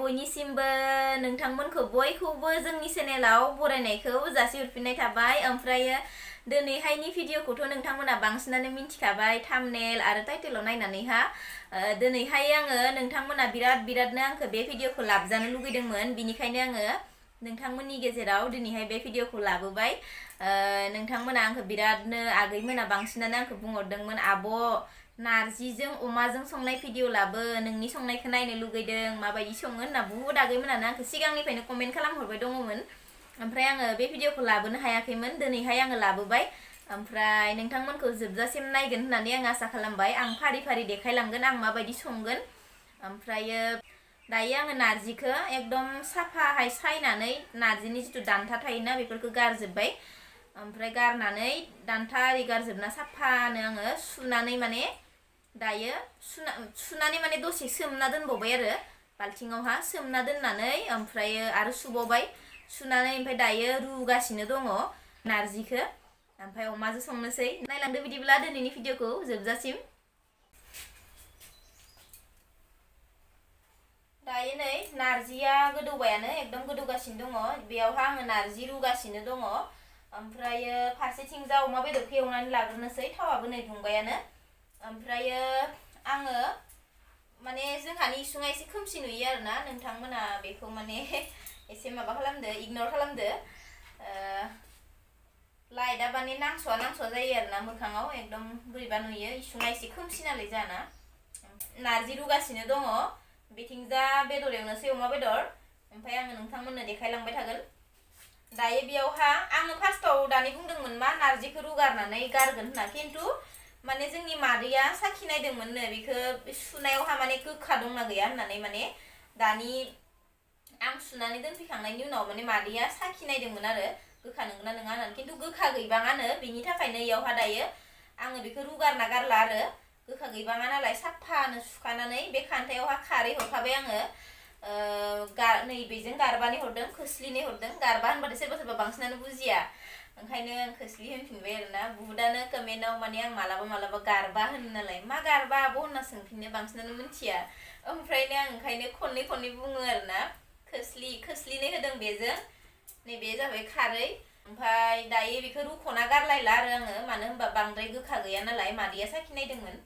बयनिसिमबो नोंथांमोनखौ बयखौबो जोंनि चेनेलाव बरायनायखौ जासिहरफिननाय थाबाय। ओमफ्राय दिनैहायनि भिडिअखौथ' नोंथांमोना बांसिनानो मिन्थिखाबाय थाम्बनेल आरो टाइटेलाव नायनानैहा। दिनैहाय आङो नोंथांमोना बिरादनो आंखौ बे भिडिअखौ लाबजानो लुगैदोंमोन, बिनिखायनो आङो नोंथांमोननि गेजेराव दिनैहाय बे भिडिअखौ लाबोबाय। नोंथांमोना आंखौ बिरादनो आगैमोना बांसिनानो आंखौ बुंहरदोंमोन, आब' नारजिजों अमाजों संनाय भिडिअ लाबो, नोंनि संनायखौ नायनो लुगैदों, माबायदि सङो होनना बुहुद आगैमोनानो आंखौ सिगांनिफ्रायनो कमेन्ट खालामहरबाय दङमोन। ओमफ्राय आङो बे भिडिअखौ लाबोनो हायाखैमोन, दिनैहाय आङो लाबोबाय। ओमफ्राय नोंथांमोनखौ जोबजासिम नायगोन होननानै आं आसा खालामबाय। आं फारि फारि देखायलांगोन आं माबायदि संगोन। ओमफ्राय दायो आङो नारजिखौ एकदम साफाहाय सायनानै नारजिनि जिथु दान्था थायोना बेफोरखौ गारजोब्बाय। ओमफ्राय गारनानै दान्था आरि गारजोबना साफानो आङो सुनानै माने दायो सुनानै माने दसे सोमना दोनबावबाय आरो बाल्थिङावहा सोमना दोननानै ओमफ्राय आरो सुबावबाय। सुनानै ओमफ्राय दायो रुगासिनो दङ नारजिखौ। ओमफ्राय अमाजों संनोसै। नायलांदो बिदिब्ला दिनैनि भिडिअखौ जोबजासिम। दायो नै नारजिया गोदौबायानो एकदम गोदौगासिनो दङ। बेयावहा आङो नारजि रुगासिनो दङ। ओमफ्राय फारसेथिंजा अमा बेदरखौ एवनानै लाग्रोनोसै। थावाबो नै दुंबायानो। ओमफ्राय आङो माने जोंहानि इसुङा एसे खोमसि नुयो आरोना, नोंथांमोना बेखौ माने एसे माबा खालामदो, इगनर खालामदो। लाइटआ माने नांसवा जायो आरोना मोखाङाव, एकदम बोरैबा नुयो। इसुङा एसे खोमसि नालाय जाना। नारजि रुगासिनो दङ, बेथिंजा बेदर एवनोसै, अमा बेदर। ओमफ्राय आङो नोंथांमोननो देखायलांबाय थागोन। दायो बेयावहा आङो फार्स्टआव दानि बुंदोंमोन मा नारजिखौ रुगारनानै गारगोन होनना, खिन्थु माने जोंनि मादैया साखिनायदोंमोननो बेखौ सुनायावहा माने गोखा दंना गैया होननानै। माने दानि आं सुनानै दोनफैखांनायनि उनाव माने मादैया साखिनायदोंमोन आरो गोखा नंगौना नङा होननानै, खिन्थु गोखा गैबाङानो। बिनि थाखायनो इयावहा दायो आङो बेखौ रुगारना गारला आरो गोखा गैबाङा नालाय साफानो सुखानानै बे खान्थायावहा खारै हरखाबाय आङो। नैबेजों गारबानि हरदों, खोस्लिनै हरदों। गारबा होनबाथाय सोरबा बांसिनानो बुजिया, ओंखायनो आं खोस्लि होनफिनबाय आरोना। बुहुदानो कमेन्टआव माने आं मालाबा गारबा होनो नालाय, मा गारबा आब' होनना सोंफिनो, बांसिनानो मिथिया। ओमफ्रायनो आं ओंखायनो खननै बुङो आरोना। खोस्लिनै होदों बेजों। नैबे जाबाय खारै। ओमफ्राय दायो बेखौ रुख'ना गारलायला आरो आङो, मानो होनबा बांद्राय गोखा गैया नालाय। मादैया साखिनायदोंमोन,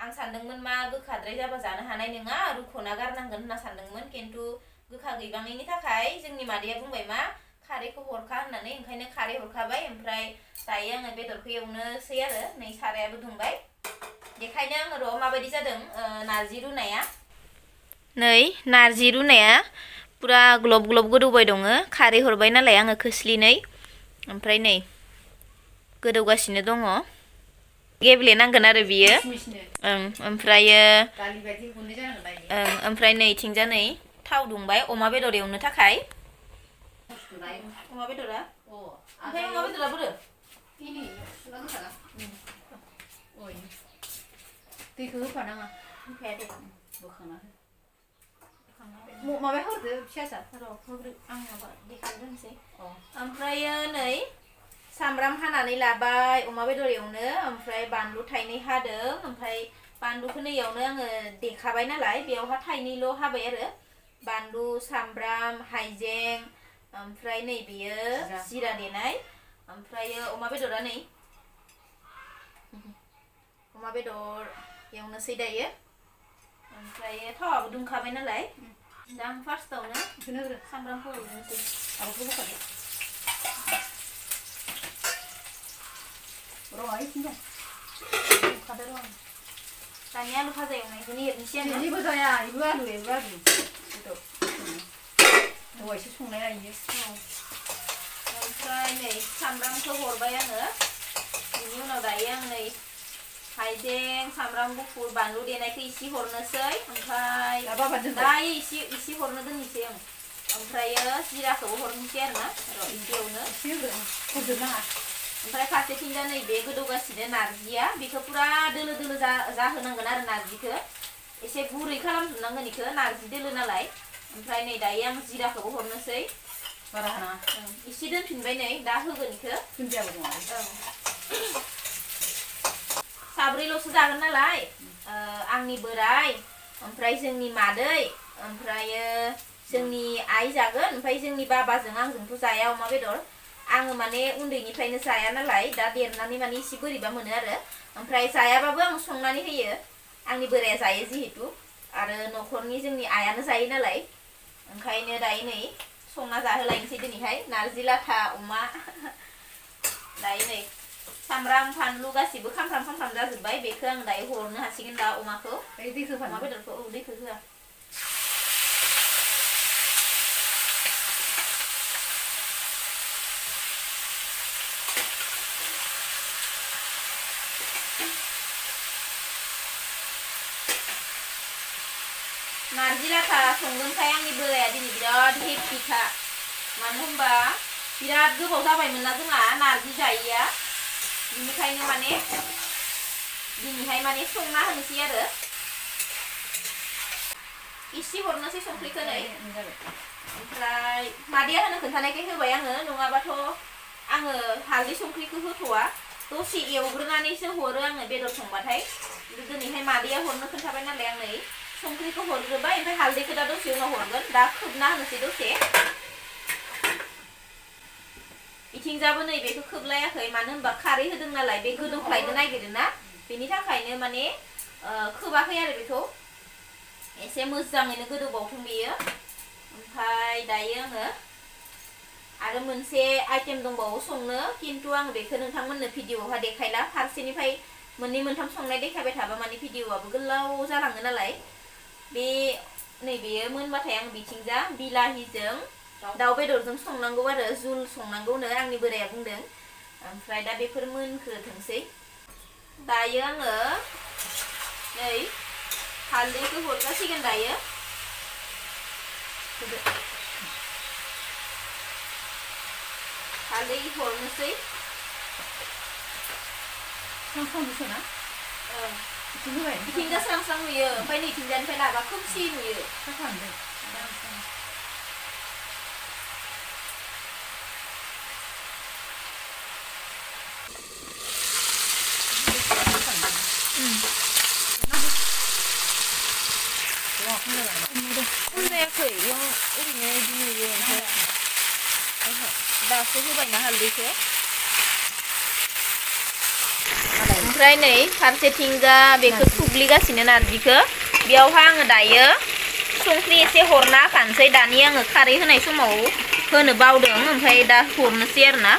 आं सानदोंमोन मा गोखाद्राय जाबा जानो हानाय नङा, रुख'ना गारनांगोन होनना सानदोंमोन। खिन्थु गोखा गैबाङैनि थाखाय जोंनि मादैया बुंबाय मा खारैखौ हरखा होननानै, ओंखायनो खारै हरखाबाय। ओमफ्राय दायो आङो बेदरखौ एवनोसै आरो नै सारायाबो दुंबाय। बेखायनो आङो र' माबायदि जादों नारजि रुनाया। नै नारजि रुनाया पुरा ग्लब गोदौबाय दङ। खारै हरबाय नालाय आङो खोस्लिनै। ओमफ्राय नै गोदौगासिनो दङ। गेब्लेनांगोन आरो बियो। ओमफ्रायो ओमफ्राय नैथिंजा नै थाव दुंबाय अमा बेदर एवनो थाखाय। अमा बेदरा ओमफ्राय अमा बेदरा बोरो दैखौ होफानाङा, होफाया दे, बोखांना हो। माबा हरदो फिसा र' होग्रो, आं माबा देखायनो दोनसै। ओमफ्रायो नै सामब्राम हानानै लाबाय अमा बेदर एवनो। ओमफ्राय बानलु थाइनै हादों। ओमफ्राय बानलुखौ नैयावनो आङो देखाबाय नालाय बेयावहा थाइनैल' हाबाय आरो। बानलु, सामब्राम, हाइजें, ओमफ्राय नै बेयो जिरा देनाय। ओमफ्रायो अमा बेदरा नै अमा बेदर एवनोसै दायो। ओमफ्राय थावाबो दुंखाबाय नालाय दा आं फार्स्टआवनो सामब्रामखौ एवनोसै। दानि आलु भाजा एवनायखौनो एरनोसै आङो। जेबो जाया, एबो आलु दहायसो संनाया इयो। ओमफ्राय नै सामब्रामखौ हरबाय आङो। बिनि उनाव दायो आं नै हाइजें, सामब्राम गुफुर, बानलु देनायखौ इसे हरनोसै। ओमफ्राय दायो इसे हरनो दोननोसै आं। ओमफ्रायो जिराखौबो हरनोसै आरोना र' इसे एवनो हरजोबनाङा। ओमफ्राय फारसेथिंजा नै बे गोदौगासिनो नारजिया, बेखौ पुरा दोलो जाहोनांगोन आरो नारजिखौ एसे गुरै खालामजोबनांगोन इखौ, नारजि दोलो नालाय। ओमफ्राय नै दायो आं जिराखौबो हरनोसै। बारा होनाङा, इसे दोनफिनबाय नै दा होगोन इखौ। दुन्दियाबो दङ। साब्रैल'सो जागोन नालाय, आंनि बोराय, ओमफ्राय जोंनि मादै ओमफ्रायो जोंनि आइ जागोन ओमफ्राय जोंनि बाबाजों आंजोंथ' जाया अमा बेदर आङो माने उन्दैनिफ्रायनो जाया नालाय दा देरनानै माने एसे बोरैबा मोनो आरो ओमफ्राय जायाबाबो आं संनानै होयो आंनि बोराया जायो जिहेतु आरो न'खरनि जोंनि आयानो जायो नालाय ओंखायनो दायो नै संना जाहोलायनोसै दिनैहाय नारजि लाथा अमा दायो नै सामब्राम फानलु गासिबो खामफ्राम जाजोब्बाय बेखौ आं दायो हरनो हासिगोन दा अमाखौ अमा बेदरखौ दैखौ होआ नारजि लाथा संगोनखाय आंनि बोराया दिनै बिराद हेपिखा मानो होनबा बिराद गोबाव जाबायमोन ना जोंहा नारजि जायैया बिनिखायनो माने दिनैहाय माने संना होनोसै आरो इसे हरनोसै संख्रिखौ नै ओमफ्राय मादैया होनो खोन्थानायखाय होबाय आङो नङाबाथ' आङो हालदै संख्रिखौ होथ'वा दसे एवग्रोनानैसो हरो आङो बेदर संबाथाय दिनैहाय मादैया हरनो खोन्थाबाय नालाय आं नै संख्रिखौ हरग्रोबाय ओमफ्राय हालदैखौ दा दसे उनाव हरगोन दा खोबना होनोसै दसे इथिंजाबो नै बेखौ खोबलायाखै मानो होनबा खारै होदों नालाय बे गोदौख्लायनो नागिरो ना बेनि थाखायनो माने खोबाखै आरो बेखौ एसे मोजाङैनो गोदौबावथों बेयो ओमफ्राय दायो आङो आरो मोनसे आइटेम दंबावो संनो किन्तु आं बेखौ नोंथांमोननो भिडिअआवहा देखायला फारसेनिफ्राय मोननै मोनथाम संनाय देखायबाय थाबा माने भिडिअआबो गोलाव जालाङो नालाय बे नैबेयो मोनबाथाय आं बिथिंजा बिलाहिजों दाउ बेदरजों संनांगौ आरो जुल संनांगौनो आंनि बोराया बुंदों ओमफ्राय दा बेफोर मोनखोथोंसै दायो आङो नै हालदैखौ हरजासिगोन दायो हालदै हरनोसै इथिंजा स्रां स्रां नुयो ओमफ्राय नैथिंजानिफ्राय लाबा खोमसि नुयो फुनजायाखै बेयाव ओरैनो बिदि नुयो ओमफ्राय दासो होबायना हालदैखौ ओमफ्राय नै फारसेथिंजा बेखौ थुग्लिगासिनो नारजिखौ बेयावहा आङो दायो संख्रि एसे हरना होखानोसै दानि आङो खारै होनाय समाव होनो बावदों ओमफ्राय दा हरनोसै आरोना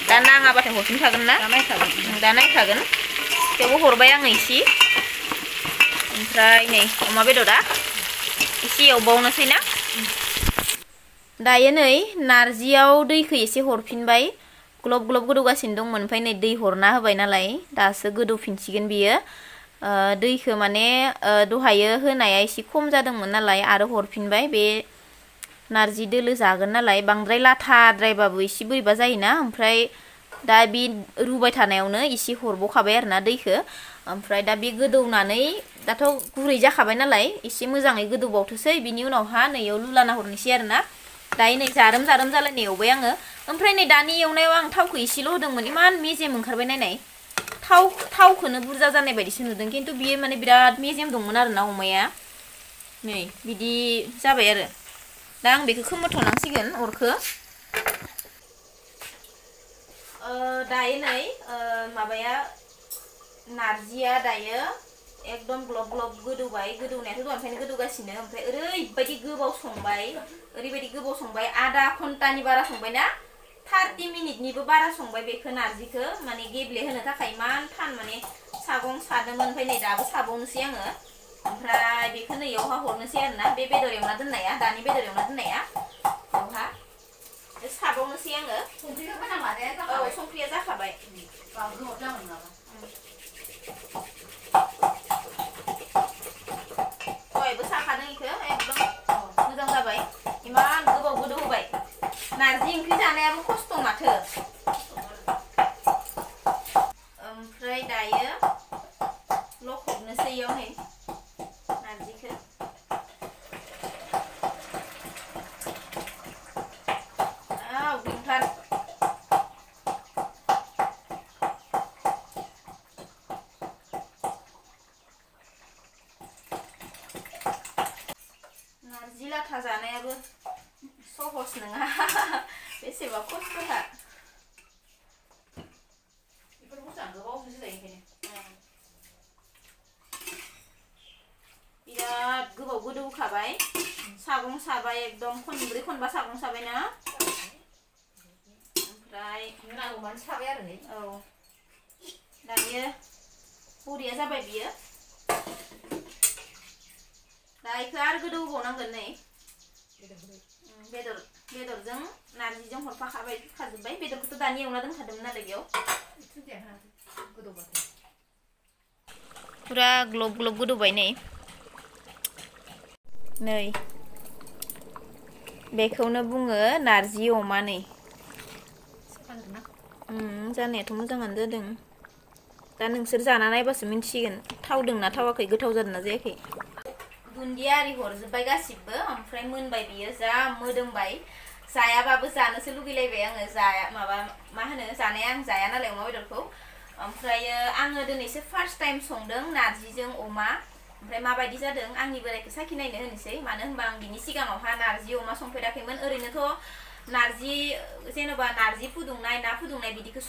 दा नाङाबाथाय हरफिनखागोन ना दा नायखागोन थेवबो हरबाय आङो इसे ओमफ्राय नै अमा बेदरा एसे एवबावनोसै ना दायो नै नारजियाव दैखौ एसे हरफिनबाय ग्लब ग्लब गोदौगासिनो दंमोन ओमफ्राय नै दै हरना होबाय नालाय दासो गोदौफिनसिगोन बियो दैखौ माने दहायो होनाया एसे खम जादोंमोन नालाय आरो हरफिनबाय बे नारजि दोलो जागोन नालाय बांद्राय लाथाद्रायबाबो एसे बोरैबा जायोना ओमफ्राय दा बे रुबाय थानायावनो एसे हरबावखाबाय आरोना दैखौ ओमफ्राय दा बे गोदौनानै दाथ' गुरै जाखाबाय नालाय एसे मोजाङै गोदौबावथोसै बिनि उनावहा नैयाव लुलाना हरनोसै आरोना दायो नै जारोम जालायनाय एवबाय आङो ओमफ्राय नै दानि एवनायाव आं थावखौ एसेल' होदोंमोन इमान मेजेम ओंखारबाय नायनाय थावखौनो बुरजा जानाय बायदिसो नुदों खिन्थु बियो माने बिराद मेजेम दंमोन आरोना अमाया नै बिदि जाबाय आरो दा आं बेखौ खोमोरथ'नांसिगोन अरखौ दायो नै माबाया नारजिया दायो एकदम ग्लब ग्लब गोदौबाय गोदौनायाथ' दहायनिफ्रायनो गोदौगासिनो ओमफ्राय ओरैबायदि गोबाव संबाय आधा घन्टानि बारा संबाय ना 30 मिनिटनिबो बारा संबाय बेखौ नारजिखौ माने गेब्लेहोनो थाखाय इमान थान माने सागं सादोंमोन ओमफ्राय नै दाबो साबावनोसै आङो ओमफ्राय बेखौ नैयावहा हरनोसै आरोना बे बेदर एवना दोननाया दानि बेदर एवना दोननाया बेवहा साबावनोसै आङो औ संख्रिया जाखाबाय दहायबो साखादों इखौ एकदम मोजां जाबाय इमान गोबाव गोदौ होबाय नारजि ओंख्रि जानायाबो खस्थ' माथो ओमफ्राय दायो लखबनोसै इयावहाय नारजिखौ गुदुंथार लाथा जानायाबो सहस नङा बेसेबा खस्थ'खा बेफोरखौ जानो गोबावसो जायो ओंखायनो बिराद गोबाव गोदौखाबाय सागं साबाय एकदम खनब्रै खनबा सागं साबाय ना ओमफ्राय नांगौ मानो साबाय आरो नै औ दायो बरिया जाबाय बियो दा इखो आरो गोदौबावनांगोन नै बेदरजों नारजिजों हरफाखाबाय खाजोब्बाय बेदरखौथ' दानि एवना दोनखादोंमोन नालाय बेयाव पुरा ग्लब ग्लब गोदौबाय नै बेखौनो बुङो नारजि अमा नै जानायाथ' मोजाङानो जादों दा नोंसोर जाना नायबासो मिन्थिसिगोन थावदोंना थावाखै गोथाव जादोंना जायाखै दुन्दिया आरि हरजोब्बाय गासिबो ओमफ्राय मोनबाय बियो जा मोदोमबाय जायाबाबो जानोसो लुगैलायबाय आङो जाया माबा मा होनो जानाया आं जाया नालाय अमा बेदरखौ ओमफ्रायो आङो दिनैसो फार्स्ट टाइम संदों नारजिजों अमा ओमफ्राय माबायदि जादों आंनि बोरायखौ साखिनायनो होनोसै मानो होनबा आं बिनि सिगाङावहा नारजि अमा संफेराखैमोन ओरैनोथ' नारजि जेनेबा नारजि फुदुंनाय ना फुदुंनाय बिदिखौ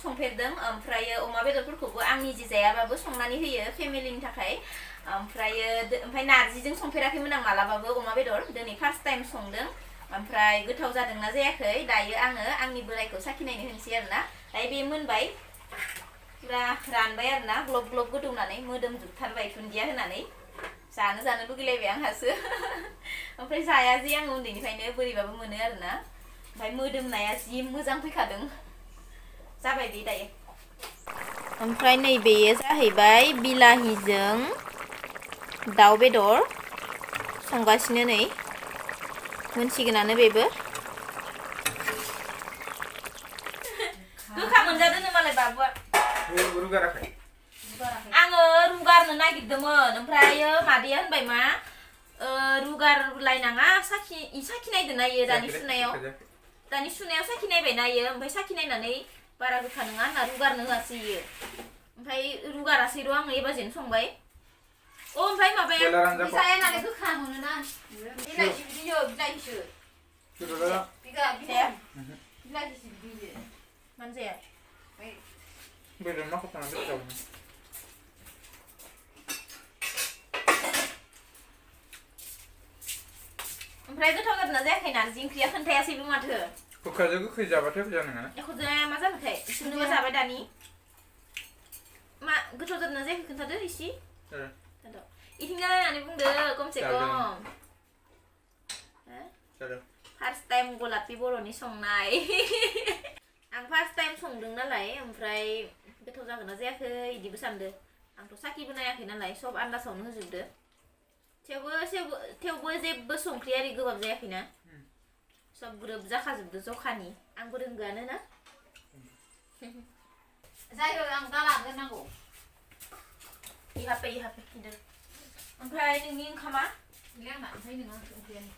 संफेरदों ओमफ्रायो अमा बेदरफोरखौबो आं निजे जायाबाबो संनानै होयो फेमिलिनि थाखाय ओमफ्राय नारजिजों संफेराखैमोन आं मालाबाबो अमा बेदर दिनै फार्स्ट टाइम संदों ओमफ्राय गोथाव जादोंना जायाखै दायो आङो आंनि बोरायखौ साखिनायनो होनोसै आरोना दायो बे मोनबाय पुरा रानबाय आरोना ग्लब ग्लब गोदौनानै मोदोमजोबथारबाय दुन्दिया होनानै जानो लुगैलायबाय आंहासो ओमफ्राय जाया जे आं उन्दैनिफ्रायनो बोरैबाबो मोनो आरोना ओमफ्राय मोदोमनाया जि मोजां फैखादों जाबाय बे दायो ओमफ्राय नैबेयो जाहैबाय बिलाहिजों दाउ बेदर संगासिनो नै मोनसिगोनानो बेबो गोखा मोनजादों मालाय बाबुआ रुगाराखै आङो रुगारनो नागिरदोंमोन ओमफ्रायो मादैया होनबाय मा रुगारलायनाङा साखि नायदों नायो दानि सुनायाव साखि नायबाय नायो ओमफ्राय साखि नायनानै बारा गोखा नङा होनना रुगारनो होआसै इयो ओमफ्राय रुगारासै र' आङो एबाजेनो संबाय ओमफ्राय माबाया जाया नालाय गोखा मोनोना बिलाइसो मानो जाया बेदर मा खथाना बेदर ओमफ्राय गोथाव जादोंना जायाखै नारजि ओंख्रिया खोन्थायासैबो माथो गोखाजों गोखै जाबाथाय मोजां नङा एख' जाया मा जानोथाय इसोरनोबो जाबाय दानि मा गोथाव जादोंना जायाखै खोन्थादो इसे इथिंजा नायनानै बुंदो खमसे खम फार्स्ट टाइम गलापि बर'नि संनाय आं फार्स्ट टाइम संदों नालाय ओमफ्राय गोथाव जागोन ना जायाखै इदिबो सानदो आंथ' साखिबो नायाखै नालाय सब आन्दासावनो होजोबदो थेवबो जेबो संख्रि आरि गोबाब जायाखैना सब ग्रोब जाखाजोबदो जखानि आंबो रोंगोआनो ना जायो आं दा लाग्रोनांगौ इहापे गिदिर ओमफ्राय नोंनि ओंखामा लेंना ओमफ्राय नोङो ओंख्रियानो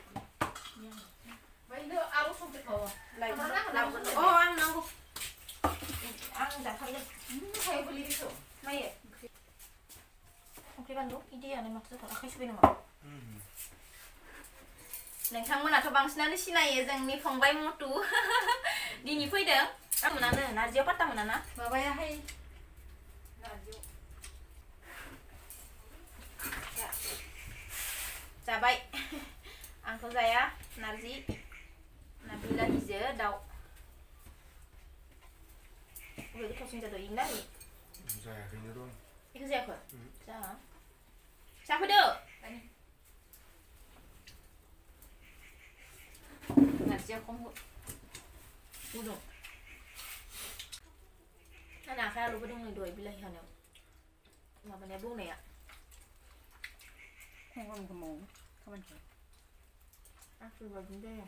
ओमफ्राय नों आरो संफेरबावो आं नांगौ आं जाथारगोन सायाव गोलैदों नायो संख्रि बानलु इदियानो माथो जाथार आखाइ सुबाय नामा नोंथांमोनाथ' बांसिनानो सिनायो जोंनि फंबाय मटु दिनै फैदों आं मोनानो नारजियाव पात्ता मोनाना माबायाहाय नारजियाव जाबाय आंथ' जाया नारजि ना बिलाहिजो दाउ बबे गोथावसिन जादों इना जायाखैनो दं इखौ जायाखै जाफैदो नारजिया खम गुदुं आंना आखाइ आलुबो दं नै दहाय बिलाहि हानायाव माबानाया बौनाया खामानिखौ मावो खामानिखौ आंफोरबायदिनो जायो